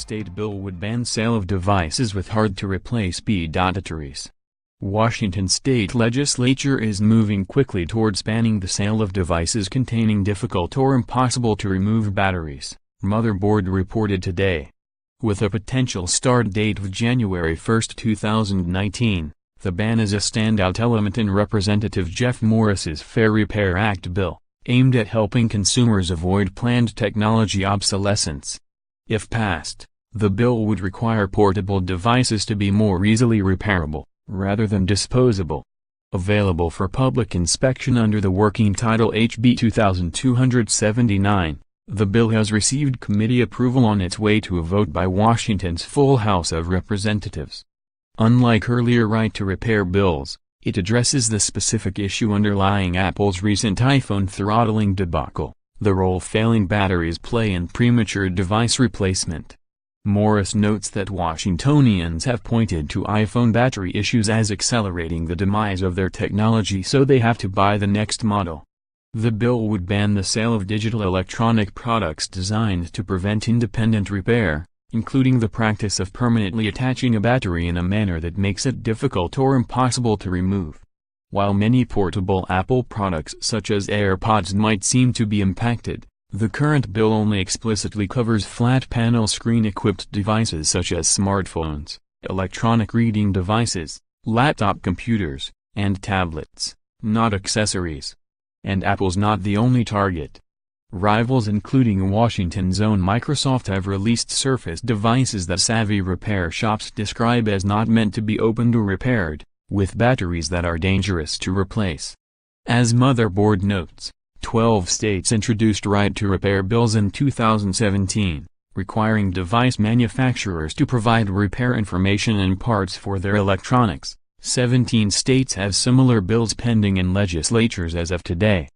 state bill would ban sale of devices with hard-to-replace b.atteries. Washington state legislature is moving quickly towards banning the sale of devices containing difficult or impossible-to-remove batteries, Motherboard reported today. With a potential start date of January 1, 2019, the ban is a standout element in Representative Jeff Morris's Fair Repair Act bill, aimed at helping consumers avoid planned technology obsolescence. If passed, the bill would require portable devices to be more easily repairable, rather than disposable. Available for public inspection under the working title HB 2279, the bill has received committee approval on its way to a vote by Washington's full House of Representatives. Unlike earlier right-to-repair bills, it addresses the specific issue underlying Apple's recent iPhone throttling debacle, the role failing batteries play in premature device replacement. Morris notes that Washingtonians have pointed to iPhone battery issues as accelerating the demise of their technology, so they have to buy the next model. The bill would ban the sale of digital electronic products designed to prevent independent repair, including the practice of permanently attaching a battery in a manner that makes it difficult or impossible to remove. While many portable Apple products such as AirPods might seem to be impacted, the current bill only explicitly covers flat-panel screen-equipped devices such as smartphones, electronic reading devices, laptop computers, and tablets, not accessories. And Apple's not the only target. Rivals including Washington's own Microsoft have released Surface devices that savvy repair shops describe as not meant to be opened or repaired, with batteries that are dangerous to replace. As Motherboard notes, 12 states introduced right-to-repair bills in 2017, requiring device manufacturers to provide repair information and parts for their electronics. 17 states have similar bills pending in legislatures as of today.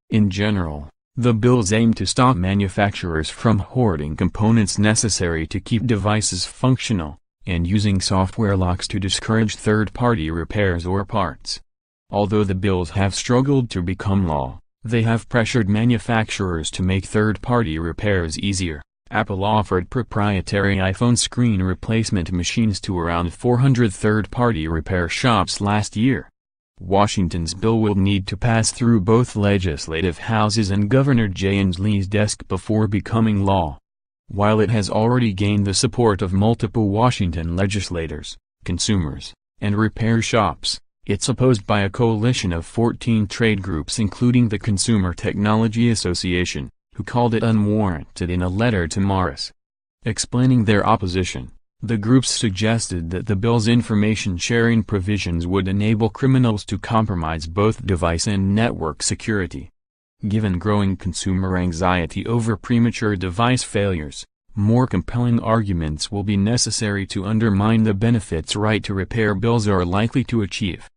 In general, the bills aim to stop manufacturers from hoarding components necessary to keep devices functional, and using software locks to discourage third-party repairs or parts. Although the bills have struggled to become law, they have pressured manufacturers to make third-party repairs easier. Apple offered proprietary iPhone screen replacement machines to around 400 third-party repair shops last year. Washington's bill will need to pass through both legislative houses and Governor Jay Inslee's desk before becoming law. While it has already gained the support of multiple Washington legislators, consumers, and repair shops, it's opposed by a coalition of 14 trade groups including the Consumer Technology Association, who called it unwarranted in a letter to Morris. Explaining their opposition, the groups suggested that the bill's information-sharing provisions would enable criminals to compromise both device and network security. Given growing consumer anxiety over premature device failures, more compelling arguments will be necessary to undermine the benefits right-to-repair bills are likely to achieve.